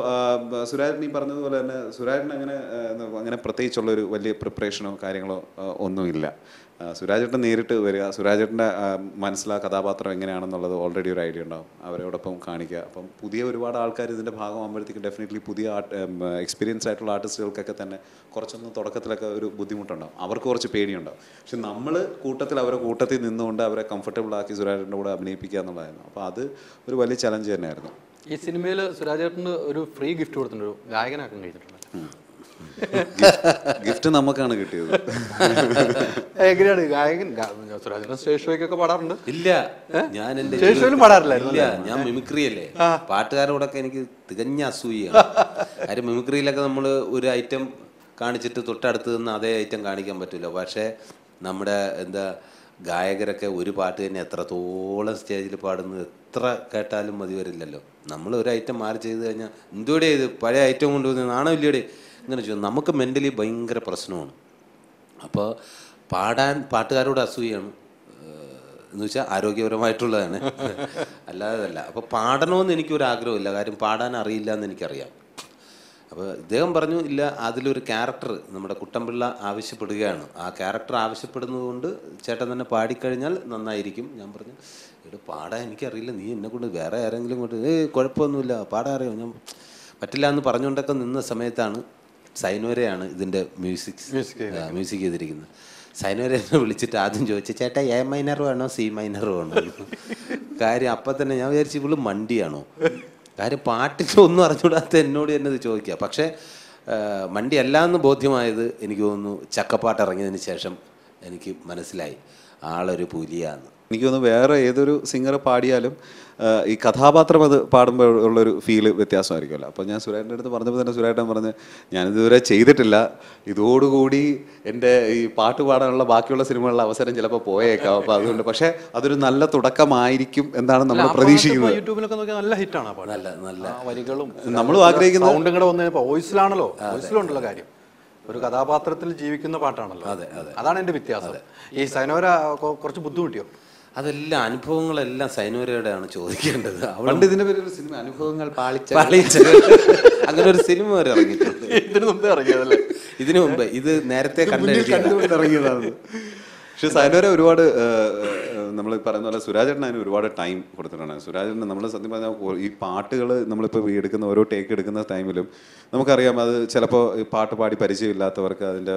സുരാജൻ ഈ പറഞ്ഞതുപോലെ തന്നെ സുരാജൻ അങ്ങനെ പ്രത്യേകിച്ചുള്ളൊരു വലിയ പ്രിപ്പറേഷനോ കാര്യങ്ങളോ ഒന്നുമില്ല. സുരാജേട്ടൻ നേരിട്ട് വരിക, സുരാജേട്ടൻ്റെ മനസ്സിലാ കഥാപാത്രം എങ്ങനെയാണെന്നുള്ളത് ഓൾറെഡി ഒരു ഐഡിയ ഉണ്ടാവും, അവരോടൊപ്പം കാണിക്കുക. അപ്പം പുതിയ ഒരുപാട് ആൾക്കാർ ഇതിൻ്റെ ഭാഗമാകുമ്പോഴത്തേക്കും ഡെഫിനറ്റ്ലി പുതിയ എക്സ്പീരിയൻസ് ആയിട്ടുള്ള ആർട്ടിസ്റ്റുകൾക്കൊക്കെ തന്നെ കുറച്ചൊന്ന് തുടക്കത്തിലൊക്കെ ഒരു ബുദ്ധിമുട്ടുണ്ടാവും, അവർക്ക് കുറച്ച് പേടിയുണ്ടാവും. പക്ഷെ നമ്മൾ അവരെ കൂട്ടത്തിൽ നിന്നുകൊണ്ട് അവരെ കംഫർട്ടബിൾ ആക്കി സുരാജേട്ടൻ്റെ കൂടെ അഭിനയിപ്പിക്കുക എന്നുള്ളതായിരുന്നു. അപ്പോൾ അത് ഒരു വലിയ ചലഞ്ച് തന്നെയായിരുന്നു. ഈ സിനിമയിൽ സുരാജേട്ടന് ഒരു ഫ്രീ ഗിഫ്റ്റ് കൊടുത്തിട്ടുണ്ട്, ഒരു ഗായകനാക്കാൻ കഴിഞ്ഞിട്ടുണ്ട്. ഗിഫ്റ്റ് നമുക്കാണ് കിട്ടിയത്. എങ്ങനെയാണ് ഗായകൻ? സുരാജേട്ടൻ സ്റ്റേജ് ഷോയ്ക്കൊക്കെ പാടാറുണ്ട്? ഇല്ല, ഞാൻ എൻ്റെ സ്റ്റേജ് ഷോയിലും പാടാറില്ലായിരുന്നു. ഞാൻ മിമിക്രി അല്ലേ, പാട്ടുകാരോടൊക്കെ എനിക്ക് തികഞ്ഞ അസൂയാണ്. കാര്യം മിമിക്രിയിലൊക്കെ നമ്മൾ ഒരു ഐറ്റം കാണിച്ചിട്ട് തൊട്ടടുത്ത് നിന്ന് അതേ ഐറ്റം കാണിക്കാൻ പറ്റില്ല. പക്ഷേ നമ്മുടെ ഗായകരൊക്കെ ഒരു പാട്ട് തന്നെ എത്രത്തോളം സ്റ്റേജിൽ പാടുന്നത് എത്ര കേട്ടാലും മതി വരില്ലല്ലോ. നമ്മൾ ഒരു ഐറ്റം മാറി ചെയ്ത് കഴിഞ്ഞാൽ എന്തോടെ ഇത് പഴയ ഐറ്റം കൊണ്ടുവന്ന് നാണോ ഇല്ലയോടെ ഇങ്ങനെ ചോദിച്ചു. നമുക്ക് മെൻ്റലി ഭയങ്കര പ്രശ്നമാണ്. അപ്പോൾ പാട്ടുകാരോട് അസൂയാണ് എന്ന് വെച്ചാൽ ആരോഗ്യപരമായിട്ടുള്ളതാണ്, അല്ലാതല്ല. അപ്പോൾ പാടണമെന്ന് എനിക്കൊരു ആഗ്രഹമില്ല, കാര്യം പാടാൻ അറിയില്ല എന്ന് എനിക്കറിയാം. അപ്പോൾ ഇദ്ദേഹം പറഞ്ഞു ഇല്ല, അതിലൊരു ക്യാരക്ടർ നമ്മുടെ കുട്ടമ്പിള്ള ആവശ്യപ്പെടുകയാണ്, ആ ക്യാരക്ടർ ആവശ്യപ്പെടുന്നത് കൊണ്ട് ചേട്ടൻ തന്നെ പാടിക്കഴിഞ്ഞാൽ നന്നായിരിക്കും. ഞാൻ പറഞ്ഞു ഇവിടെ പാടാൻ എനിക്കറിയില്ല, നീ എന്നെ കൊണ്ട് വേറെ ആരെങ്കിലും കൊണ്ട് കുഴപ്പമൊന്നുമില്ല, പാടാൻ അറിയാം. ഞാൻ പറ്റില്ല എന്ന് പറഞ്ഞുകൊണ്ടൊക്കെ നിന്ന സമയത്താണ് സൈനോരയാണ് ഇതിൻ്റെ മ്യൂസിക് ചെയ്തിരിക്കുന്നത്. സൈനോരെ എന്നെ വിളിച്ചിട്ട് ആദ്യം ചോദിച്ചു, ചേട്ടാ എ മൈനർ വേണോ സി മൈനർ വേണോ? കാര്യം അപ്പം തന്നെ ഞാൻ വിചാരിച്ചു ഇവള് മണ്ടിയാണോ, കാര്യം പാട്ടിന് ഒന്നും അറിഞ്ഞുകൂടാത്ത എന്നോട് തന്നെ ഇത് ചോദിക്കുക. പക്ഷേ മണ്ടി അല്ല എന്ന് ബോധ്യമായത് എനിക്ക് തോന്നുന്നു ചക്കപ്പാട്ട് ഇറങ്ങിയതിന് ശേഷം എനിക്ക് മനസ്സിലായി ആളൊരു പുലിയാന്ന്. എനിക്ക് തോന്നുന്നു വേറെ ഏതൊരു സിംഗർ പാടിയാലും ഈ കഥാപാത്രം അത് പാടുമ്പോൾ ഉള്ളൊരു ഫീല് വ്യത്യാസമായിരിക്കുമല്ലോ. അപ്പോൾ ഞാൻ സുരേട്ടൻ്റെ അടുത്ത് പറഞ്ഞപ്പോൾ തന്നെ സുരേട്ടൻ പറഞ്ഞ് ഞാനിതുവരെ ചെയ്തിട്ടില്ല, ഇതോടുകൂടി എൻ്റെ ഈ പാട്ട് പാടാനുള്ള ബാക്കിയുള്ള സിനിമകളിലെ അവസരം ചിലപ്പോൾ പോയേക്കാം. അപ്പോൾ അതുകൊണ്ട് പക്ഷേ അതൊരു നല്ല തുടക്കമായിരിക്കും എന്നാണ് നമ്മൾ പ്രതീക്ഷിക്കുന്നത്. യൂട്യൂബിലൊക്കെ നോക്കിയാൽ നല്ല ഹിറ്റാണ്, നല്ല വരികളും നമ്മളും ആഗ്രഹിക്കുന്നത് സൗണ്ടും കൂടെ വന്നു വോയിസിലാണല്ലോ, വോയിസിലുണ്ടല്ലോ കാര്യം. ഒരു കഥാപാത്രത്തിൽ ജീവിക്കുന്ന പാട്ടാണല്ലോ. അതാണ് എൻ്റെ വ്യത്യാസം. ഈ സൈനോര കുറച്ച് ബുദ്ധിമുട്ടിയോ? അതെല്ലാം അനുഭവങ്ങളെല്ലാം സൈനോരയുടെയാണ് ചോദിക്കേണ്ടത്. പണ്ട് ഇതിന്റെ പേര് ഒരു സിനിമ അനുഭവങ്ങൾ പാളിച്ച അങ്ങനെ ഒരു സിനിമ വരെ ഇറങ്ങിയിട്ടുണ്ട്. ഇതിനു മുമ്പേ ഇറങ്ങിയതല്ലേ? ഇതിനു മുമ്പ് ഇത് നേരത്തെ ഇറങ്ങിയതാണ്. പക്ഷെ സൈനോര ഒരുപാട് നമ്മൾ പറയുന്ന പോലെ സുരാജേട്ടൻ അതിന് ഒരുപാട് ടൈം കൊടുത്തിട്ടുണ്ട്. സുരാജേട്ടൻ നമ്മൾ സത്യം പറഞ്ഞാൽ ഈ പാട്ടുകൾ നമ്മളിപ്പോൾ എടുക്കുന്ന ഓരോ ടേക്ക് എടുക്കുന്ന ടൈമിലും നമുക്കറിയാം അത് ചിലപ്പോൾ പാട്ട് പാടി പരിചയമില്ലാത്തവർക്ക് അതിൻ്റെ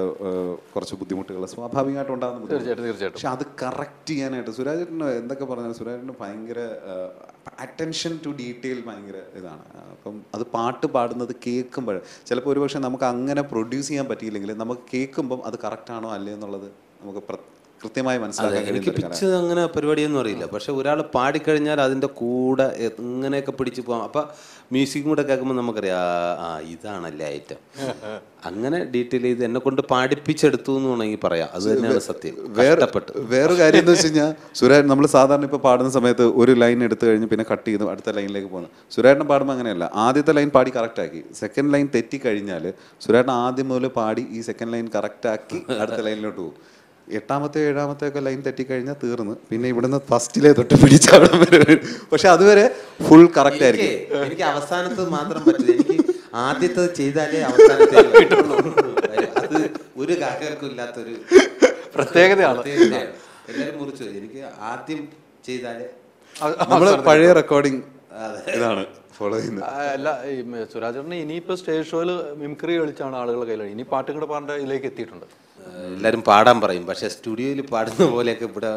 കുറച്ച് ബുദ്ധിമുട്ടുകൾ സ്വാഭാവികമായിട്ട് ഉണ്ടാകുന്ന. തീർച്ചയായിട്ടും. പക്ഷെ അത് കറക്റ്റ് ചെയ്യാനായിട്ട് സുരാജേട്ടന് എന്തൊക്കെ പറഞ്ഞാൽ സുരാജേട്ടന് ഭയങ്കര അറ്റൻഷൻ ടു ഡീറ്റെയിൽ ഭയങ്കര ഇതാണ്. അപ്പം അത് പാട്ട് പാടുന്നത് കേൾക്കുമ്പോൾ ചിലപ്പോൾ ഒരുപക്ഷെ നമുക്ക് അങ്ങനെ പ്രൊഡ്യൂസ് ചെയ്യാൻ പറ്റിയില്ലെങ്കിൽ നമുക്ക് കേൾക്കുമ്പം അത് കറക്റ്റാണോ അല്ലേ എന്നുള്ളത് നമുക്ക് കൃത്യമായി മനസ്സിലാക്കാൻ. എനിക്ക് പിച്ച് അങ്ങനെ പരിപാടിയൊന്നും അറിയില്ല, പക്ഷെ ഒരാൾ പാടിക്കഴിഞ്ഞാൽ അതിൻ്റെ കൂടെ എങ്ങനെയൊക്കെ പിടിച്ചു പോകാം. അപ്പം മ്യൂസിക്കും കൂടെ കേൾക്കുമ്പോൾ നമുക്കറിയാം ഇതാണല്ലേ ഐറ്റം. അങ്ങനെ ഡീറ്റെയിൽ ചെയ്ത് എന്നെ കൊണ്ട് പാടിപ്പിച്ചെടുത്തു എന്ന് വേണമെങ്കിൽ പറയാം. അത് തന്നെയാണ് സത്യം. വേറെ കാര്യം എന്ന് വെച്ച് കഴിഞ്ഞാൽ സുരാജ് നമ്മൾ സാധാരണ ഇപ്പോൾ പാടുന്ന സമയത്ത് ഒരു ലൈൻ എടുത്തു കഴിഞ്ഞ് പിന്നെ കട്ട് ചെയ്ത് അടുത്ത ലൈനിലേക്ക് പോകുന്നത്. സുരാജിനെ പാടുമ്പോൾ അങ്ങനെയല്ല, ആദ്യത്തെ ലൈൻ പാടി കറക്റ്റാക്കി സെക്കൻഡ് ലൈൻ തെറ്റി കഴിഞ്ഞാൽ സുരാജിന് ആദ്യം മുതൽ പാടി ഈ സെക്കൻഡ് ലൈൻ കറക്റ്റാക്കി അടുത്ത ലൈനിലോട്ട് പോകും. 8ാമത്തെ 7ാമത്തെ ഒക്കെ ലൈൻ തെറ്റിക്കഴിഞ്ഞാൽ തീർന്ന്. പിന്നെ ഇവിടുന്ന് ഫസ്റ്റിലെ തൊട്ട് പിടിച്ച് അവിടെ വരെ വരും. പക്ഷെ അതുവരെ ഫുൾ കറക്റ്റ് ആയിരിക്കും. എനിക്ക് അവസാനത്തത് മാത്രം പറ്റില്ല. എനിക്ക് ആദ്യത്തത് ചെയ്താലേ അവസാനത്തെ അത് ഒരു കാക്കർക്കും ഇല്ലാത്തൊരു പ്രത്യേകതയാണ്. എല്ലാവരും മുറിച്ചു. എനിക്ക് ആദ്യം ചെയ്താലേ നമ്മൾ പഴയ റെക്കോർഡിങ് ഇതാണ് ഫോളോ ചെയ്യുന്നത്. അല്ല, ഈ സുരാജേട്ടന് ഇനിയിപ്പോൾ സ്റ്റേജ് ഷോയിൽ മിമിക്രി കളിച്ചാണ് ആളുകൾ കയ്യിൽ. ഇനി പാട്ടും കൂടെ പാടേണ്ട ഇതിലേക്ക് എത്തിയിട്ടുണ്ട്. എല്ലാവരും പാടാൻ പറയും, പക്ഷെ സ്റ്റുഡിയോയിൽ പാടുന്ന പോലെയൊക്കെ ഇവിടെ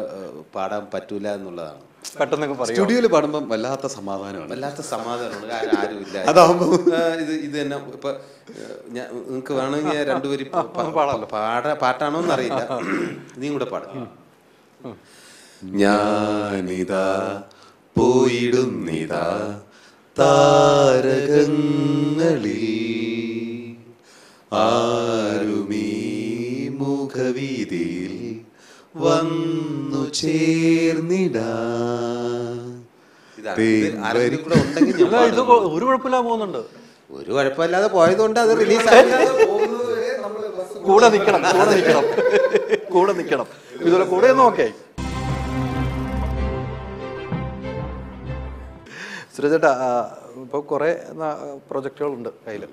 പാടാൻ പറ്റൂല എന്നുള്ളതാണ്. പെട്ടെന്നൊക്കെ പറയും. സ്റ്റുഡിയോയിൽ പാടുമ്പോൾ വല്ലാത്ത സമാധാനമാണ്. വല്ലാത്ത സമാധാനമാണ്. കാരണം ആരുമില്ല. അതാവുമ്പോ ഇത് തന്നെ ഇപ്പൊ നിങ്ങൾക്ക് വേണമെങ്കിൽ രണ്ടുപേരും പാട്ടാണോ എന്നറിയില്ല, നീ കൂടെ പാടാം. ഞാനിതാ പോയിടുന്നിതാ താരകങ്ങളിൽ ആരുമീ മുഖവീതിയിൽ വന്നു ചേർന്നിടാ. അല്ല, ഇത് ഒരു കുഴപ്പമില്ലാതെ പോകുന്നുണ്ട്. ഒരു കുഴപ്പമില്ലാതെ പോയതുകൊണ്ട് അത് റിലീസ് കൂടെ നിൽക്കണം, കൂടെ നിൽക്കണം, കൂടെ നിൽക്കണം. ഇതുപോലെ കൂടെ നോക്കേ. സുരജേട്ടാ, ഇപ്പോൾ കുറേ പ്രൊജക്റ്റുകളുണ്ട് കയ്യിൽ.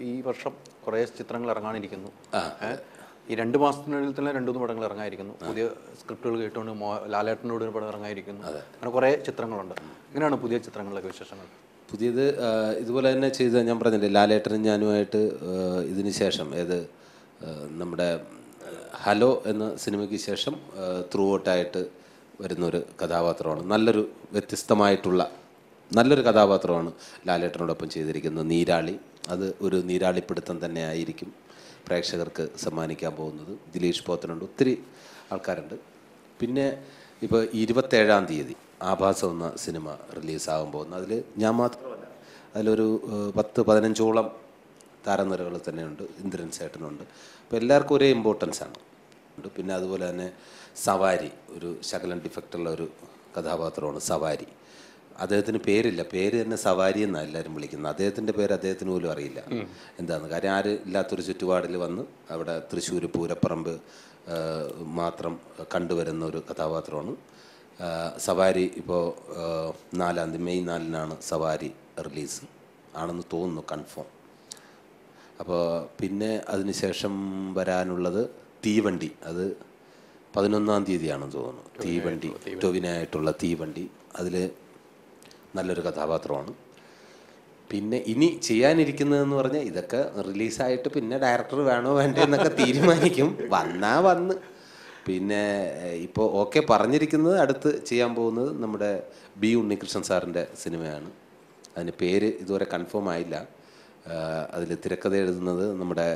ഈ വർഷം കുറേ ചിത്രങ്ങൾ ഇറങ്ങാനിരിക്കുന്നു. ഈ 2 മാസത്തിനുള്ളിൽ തന്നെ 2-3 പടങ്ങൾ ഇറങ്ങാതിരിക്കുന്നു. പുതിയ സ്ക്രിപ്റ്റുകൾ കേട്ടുകൊണ്ട് ലാലേട്ടനോട് ഒരു പടം ഇറങ്ങാതിരിക്കുന്നു. അങ്ങനെ കുറേ ചിത്രങ്ങളുണ്ട്. എങ്ങനെയാണ് പുതിയ ചിത്രങ്ങളിലൊക്കെ വിശേഷങ്ങൾ? പുതിയത് ഇതുപോലെ തന്നെ ചെയ്ത് ഞാൻ പറഞ്ഞില്ലേ, ലാലേട്ടനും ഞാനുമായിട്ട് ഇതിന് ശേഷം നമ്മുടെ ഹലോ എന്ന സിനിമയ്ക്ക് ശേഷം ത്രൂ ഔട്ടായിട്ട് വരുന്നൊരു കഥാപാത്രമാണ്. നല്ലൊരു വ്യത്യസ്തമായിട്ടുള്ള നല്ലൊരു കഥാപാത്രമാണ് ലാലേട്ടനോടൊപ്പം ചെയ്തിരിക്കുന്നത്. നീരാളി. അത് ഒരു നീരാളിപ്പിടുത്തം തന്നെ ആയിരിക്കും പ്രേക്ഷകർക്ക് സമ്മാനിക്കാൻ പോകുന്നത്. ദിലീഷ് പോത്തനുണ്ട്, ഒത്തിരി ആൾക്കാരുണ്ട്. പിന്നെ ഇപ്പോൾ 27-ാം തീയതി ആഭാസം എന്ന സിനിമ റിലീസാകാൻ പോകുന്നു. അതിൽ ഞാൻ മാത്രമല്ല, അതിലൊരു 10-15ഓളം താരനിരകൾ തന്നെയുണ്ട്. ഇന്ദ്രൻ ചേട്ടനുണ്ട്. അപ്പോൾ എല്ലാവർക്കും ഒരേ ഇമ്പോർട്ടൻസാണ്. പിന്നെ അതുപോലെ തന്നെ സവാരി, ഒരു ശകലം ഡിഫക്റ്റുള്ള ഒരു കഥാപാത്രമാണ് സവാരി. അദ്ദേഹത്തിന് പേരില്ല, പേര് തന്നെ സവാരി എന്നാണ് എല്ലാവരും വിളിക്കുന്നത്. അദ്ദേഹത്തിൻ്റെ പേര് അദ്ദേഹത്തിന് പോലും അറിയില്ല എന്താണെന്ന്. കാര്യം ആരും ഇല്ലാത്തൊരു ചുറ്റുപാടിൽ വന്ന് അവിടെ തൃശ്ശൂർ പൂരപ്പറമ്പ് മാത്രം കണ്ടുവരുന്ന ഒരു കഥാപാത്രമാണ് സവാരി. ഇപ്പോൾ 4-ാം തീയതി മെയ് 4-നാണ് സവാരി റിലീസ് ആണെന്ന് തോന്നുന്നു, കൺഫേം. അപ്പോൾ പിന്നെ അതിനുശേഷം വരാനുള്ളത് തീവണ്ടി. അത് 11-ാം തീയതിയാണെന്ന് തോന്നുന്നു. തീവണ്ടി, ടൊവിനായിട്ടുള്ള തീവണ്ടി. അതിൽ നല്ലൊരു കഥാപാത്രമാണ്. പിന്നെ ഇനി ചെയ്യാനിരിക്കുന്നതെന്ന് പറഞ്ഞാൽ ഇതൊക്കെ റിലീസായിട്ട് പിന്നെ ഡയറക്ടർ വേണോ വേണ്ടോ എന്നൊക്കെ തീരുമാനിക്കും. വന്ന് പിന്നെ ഇപ്പോൾ ഓക്കെ പറഞ്ഞിരിക്കുന്നത് അടുത്ത് ചെയ്യാൻ പോകുന്നത് നമ്മുടെ ബി ഉണ്ണികൃഷ്ണൻ സാറിൻ്റെ സിനിമയാണ്. അതിന് പേര് ഇതുവരെ കൺഫേം ആയില്ല. അതിൽ തിരക്കഥ എഴുതുന്നത് നമ്മുടെ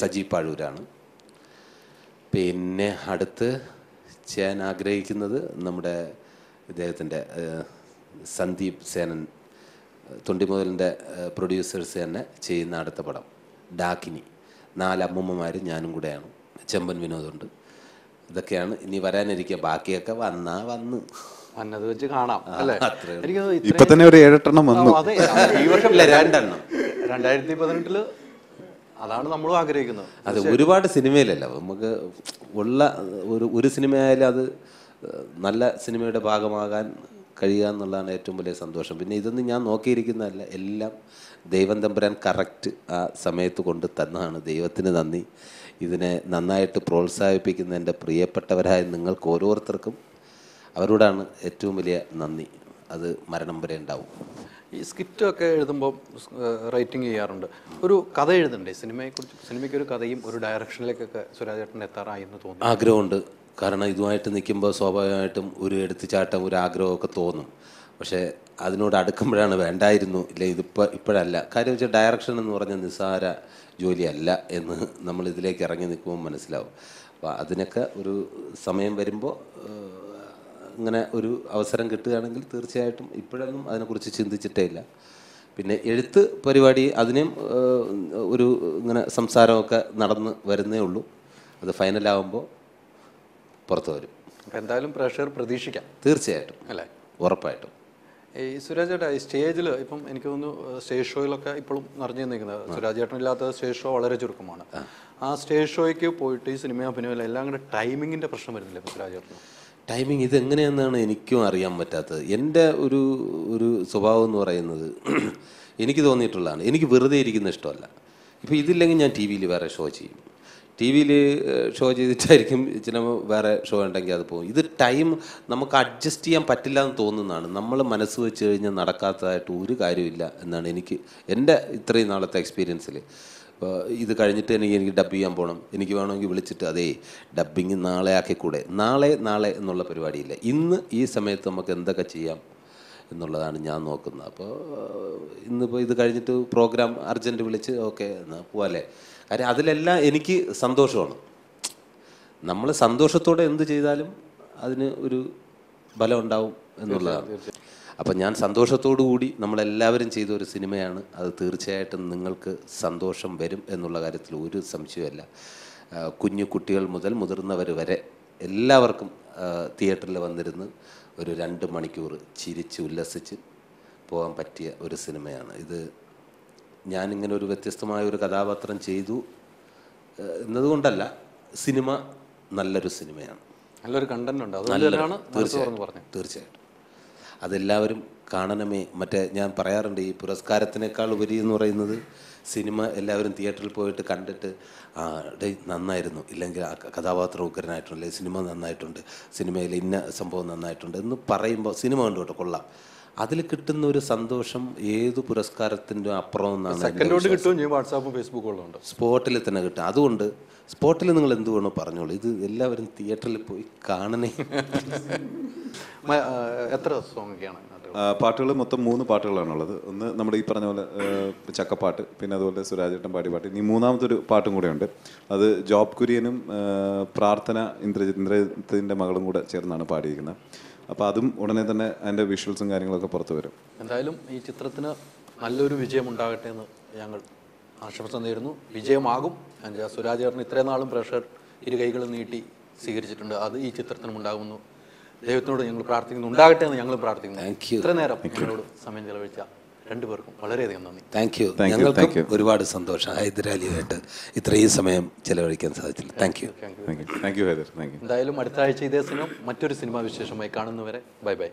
സജി പാഴൂരാണ്. പിന്നെ അടുത്ത് ചെയ്യാൻ ആഗ്രഹിക്കുന്നത് നമ്മുടെ ഇദ്ദേഹത്തിൻ്റെ സന്ദീപ് സേനൻ, തൊണ്ടിമുതലിൻ്റെ പ്രൊഡ്യൂസേഴ്സ് തന്നെ ചെയ്യുന്ന അടുത്ത പടം ഡാക്കിനി. 4 അമ്മൂമ്മമാർ ഞാനും കൂടെയാണ്. ചെമ്പൻ വിനോദുണ്ട്. ഇതൊക്കെയാണ് ഇനി വരാനിരിക്കുക. ബാക്കിയൊക്കെ വന്ന് അന്നത് വെച്ച് കാണാം അല്ലേ? ഇപ്പൊ തന്നെ ഒരു 7-8 വന്നു. അതെ, ഈ വർഷം 2 2018 അതാണ് നമ്മളും ആഗ്രഹിക്കുന്നത്. അത് ഒരുപാട് സിനിമയിലല്ല നമുക്ക് ഉള്ള ഒരു സിനിമയായാലും അത് നല്ല സിനിമയുടെ ഭാഗമാകാൻ കഴിയുക എന്നുള്ളതാണ് ഏറ്റവും വലിയ സന്തോഷം. പിന്നെ ഇതൊന്നും ഞാൻ നോക്കിയിരിക്കുന്നതല്ല, എല്ലാം ദൈവം തമ്പുരാൻ കറക്റ്റ് ആ സമയത്ത് കൊണ്ട് തന്നതാണ്. ദൈവത്തിന് നന്ദി. ഇതിനെ നന്നായിട്ട് പ്രോത്സാഹിപ്പിക്കുന്ന എൻ്റെ പ്രിയപ്പെട്ടവരായ നിങ്ങൾക്ക് ഓരോരുത്തർക്കും അവരോടാണ് ഏറ്റവും വലിയ നന്ദി. അത് മരണം വരെ ഉണ്ടാവും. ഈ സ്കിറ്റൊക്കെ എഴുതുമ്പോൾ റൈറ്റിംഗ് ചെയ്യാറുണ്ട്. ഒരു കഥ എഴുതണ്ടേ സിനിമയെക്കുറിച്ച്? സിനിമയ്ക്ക് ഒരു കഥയും ഒരു ഡയറക്ഷനിലേക്കൊക്കെ സുരാജേട്ടൻ എത്താറായി എന്ന് തോന്നുന്നു. ആഗ്രഹമുണ്ട്. കാരണം ഇതുമായിട്ട് നിൽക്കുമ്പോൾ സ്വാഭാവികമായിട്ടും ഒരു എടുത്തുചാട്ടം, ഒരു ആഗ്രഹമൊക്കെ തോന്നും. പക്ഷേ അതിനോട് അടുക്കുമ്പോഴാണ് വേണ്ടായിരുന്നു, ഇല്ല ഇപ്പോഴല്ല. കാര്യം വെച്ചാൽ ഡയറക്ഷൻ എന്ന് പറഞ്ഞ നിസ്സാര ജോലിയല്ല എന്ന് നമ്മൾ ഇതിലേക്ക് ഇറങ്ങി നിൽക്കുമ്പോൾ മനസ്സിലാവും. അപ്പോൾ അതിനൊക്കെ ഒരു സമയം വരുമ്പോൾ ഇങ്ങനെ ഒരു അവസരം കിട്ടുകയാണെങ്കിൽ തീർച്ചയായിട്ടും, ഇപ്പോഴൊന്നും അതിനെക്കുറിച്ച് ചിന്തിച്ചിട്ടേ ഇല്ല. പിന്നെ എഴുത്ത് പരിപാടി അതിനും ഒരു ഇങ്ങനെ സംസാരമൊക്കെ നടന്ന് വരുന്നേ ഉള്ളൂ. അത് ഫൈനലാകുമ്പോൾ പുറത്തു വരും. എന്തായാലും പ്രേക്ഷകർ പ്രതീക്ഷിക്കാം. തീർച്ചയായിട്ടും അല്ലേ? ഉറപ്പായിട്ടും. ഈ സുരാജ് ചേട്ടാ ഈ സ്റ്റേജിൽ ഇപ്പം എനിക്ക് തോന്നുന്നു സ്റ്റേജ് ഷോയിലൊക്കെ ഇപ്പോഴും നിറഞ്ഞു നിൽക്കുന്നത് സുരാജ് ചേട്ടനില്ലാത്ത സ്റ്റേജ് ഷോ വളരെ ചുരുക്കമാണ്. ആ സ്റ്റേജ് ഷോയ്ക്ക് പോയിട്ട് ഈ സിനിമ അഭിനയം എല്ലാം കൂടെ ടൈമിങ്ങിൻ്റെ പ്രശ്നം വരുന്നില്ല ഇപ്പം സുരാജ് ചേട്ടന്? ടൈമിങ് ഇതെങ്ങനെയാണെന്നാണ് എനിക്കും അറിയാൻ പറ്റാത്തത്. എൻ്റെ ഒരു സ്വഭാവം എന്ന് പറയുന്നത് എനിക്ക് തോന്നിയിട്ടുള്ളതാണ്. എനിക്ക് വെറുതെ ഇരിക്കുന്ന ഇഷ്ടമല്ല. ഇപ്പോൾ ഇതില്ലെങ്കിൽ ഞാൻ ടി വിയിൽ വേറെ ഷോ ചെയ്യും. ടി വിയിൽ ഷോ ചെയ്തിട്ടായിരിക്കും ചിലപ്പോൾ വേറെ ഷോ ഉണ്ടെങ്കിൽ അത് പോകും. ഇത് ടൈം നമുക്ക് അഡ്ജസ്റ്റ് ചെയ്യാൻ പറ്റില്ല എന്ന് തോന്നുന്നതാണ്. നമ്മൾ മനസ്സ് വെച്ച് കഴിഞ്ഞാൽ നടക്കാത്തതായിട്ട് ഒരു കാര്യമില്ല എന്നാണ് എൻ്റെ ഇത്രയും നാളത്തെ എക്സ്പീരിയൻസിൽ. ഇപ്പോൾ ഇത് കഴിഞ്ഞിട്ട് എനിക്ക് ഡബ് ചെയ്യാൻ പോകണം, എനിക്ക് വേണമെങ്കിൽ വിളിച്ചിട്ട് അതേ ഡബ്ബിങ് നാളെ ആക്കിക്കൂടെ, നാളെ എന്നുള്ള പരിപാടിയില്ല. ഇന്ന് ഈ സമയത്ത് നമുക്ക് എന്തൊക്കെ ചെയ്യാം എന്നുള്ളതാണ് ഞാൻ നോക്കുന്നത്. അപ്പോൾ ഇന്നിപ്പോൾ ഇത് കഴിഞ്ഞിട്ട് പ്രോഗ്രാം അർജൻറ്റ് വിളിച്ച് ഓക്കെ എന്നാൽ പോവാല്ലേ. കാര്യം അതിലെല്ലാം എനിക്ക് സന്തോഷമാണ്. നമ്മൾ സന്തോഷത്തോടെ എന്ത് ചെയ്താലും അതിന് ഒരു ബലം ഉണ്ടാവും എന്നുള്ളതാണ്. അപ്പം ഞാൻ സന്തോഷത്തോടു കൂടി നമ്മളെല്ലാവരും ചെയ്ത ഒരു സിനിമയാണ്. അത് തീർച്ചയായിട്ടും നിങ്ങൾക്ക് സന്തോഷം വരും എന്നുള്ള കാര്യത്തിൽ ഒരു സംശയമല്ല. കുഞ്ഞു കുട്ടികൾ മുതൽ മുതിർന്നവർ വരെ എല്ലാവർക്കും തിയേറ്ററിൽ വന്നിരുന്ന് ഒരു 2 മണിക്കൂർ ചിരിച്ച് ഉല്ലസിച്ച് പോകാൻ പറ്റിയ ഒരു സിനിമയാണ് ഇത്. ഞാനിങ്ങനെ ഒരു വ്യത്യസ്തമായ ഒരു കഥാപാത്രം ചെയ്തു എന്നതുകൊണ്ടല്ല, സിനിമ നല്ലൊരു സിനിമയാണ്, നല്ലൊരു കണ്ടന്റ് ഉണ്ട്. തീർച്ചയായിട്ടും അതെല്ലാവരും കാണണമേ. മറ്റേ ഞാൻ പറയാറുണ്ട്, ഈ പുരസ്കാരത്തിനേക്കാൾ ഉപരി എന്ന് പറയുന്നത് സിനിമ എല്ലാവരും തിയേറ്ററിൽ പോയിട്ട് കണ്ടിട്ട് നന്നായിരുന്നു, ഇല്ലെങ്കിൽ ആ കഥാപാത്രം ഉഗ്രനായിട്ടുണ്ട്, അല്ലെങ്കിൽ സിനിമ നന്നായിട്ടുണ്ട്, സിനിമയിൽ ഇന്ന സംഭവം നന്നായിട്ടുണ്ട് എന്ന് പറയുമ്പോൾ സിനിമ കണ്ടു കൊള്ളാം. അതിൽ കിട്ടുന്ന ഒരു സന്തോഷം ഏത് പുരസ്കാരത്തിൻ്റെ അപ്പുറം എന്നാണ്. വാട്സാപ്പും ഫേസ്ബുക്കും ഉണ്ട്, സ്പോട്ടിൽ തന്നെ കിട്ടും. അതുകൊണ്ട് സ്പോട്ടിൽ നിങ്ങൾ എന്ത് വേണോ പറഞ്ഞോളൂ, ഇത് എല്ലാവരും തിയേറ്ററിൽ പോയി കാണണേ. എത്ര സോങ്ങൊക്കെയാണ്? പാട്ടുകൾ മൊത്തം 3 പാട്ടുകളാണുള്ളത്. ഒന്ന് നമ്മുടെ ഈ പറഞ്ഞ പോലെ ചക്കപ്പാട്ട്, പിന്നെ അതുപോലെ സുരാജേട്ടൻ പാടിയ പാട്ട്. ഇനി 3ാമതൊരു പാട്ടും കൂടെ ഉണ്ട്. അത് ജോബ് കുര്യനും പ്രാർത്ഥന ഇന്ദ്രജിത്തിൻ്റെ മകളും കൂടെ ചേർന്നാണ് പാടിയിരിക്കുന്നത്. അപ്പോൾ അതും ഉടനെ തന്നെ അതിൻ്റെ വിഷ്വൽസും കാര്യങ്ങളൊക്കെ പുറത്തു വരും. എന്തായാലും ഈ ചിത്രത്തിന് നല്ലൊരു വിജയം ഉണ്ടാകട്ടെ എന്ന് ഞങ്ങൾ ആശംസ നേരുന്നു. വിജയമാകും. സുരാജ് ചേട്ടൻ ഇത്രയും നാളും പ്രേക്ഷകർ ഇരുകൈകളും നീട്ടി സ്വീകരിച്ചിട്ടുണ്ട്. അത് ഈ ചിത്രത്തിനും ഉണ്ടാകുമെന്ന് ദൈവത്തിനോട് ഞങ്ങൾ പ്രാർത്ഥിക്കുന്നു. ഉണ്ടാകട്ടെ എന്ന് ഞങ്ങൾ പ്രാർത്ഥിക്കുന്നു. ഇത്ര നേരം ഞങ്ങളോട് സമയം ചെലവഴിച്ച 2 പേർക്കും വളരെയധികം നന്ദി. Thank you. ഞങ്ങൾക്ക് ഒരുപാട് സന്തോഷം ഹൈദരാലിയായിട്ട് ഇത്രയും സമയം ചെലവഴിക്കാൻ സാധിച്ചില്ല. Thank you. എന്തായാലും അടുത്ത ആഴ്ച ഇതേ സമയം മറ്റൊരു സിനിമാ വിശേഷമായി കാണുന്നവരെ ബൈ ബൈ.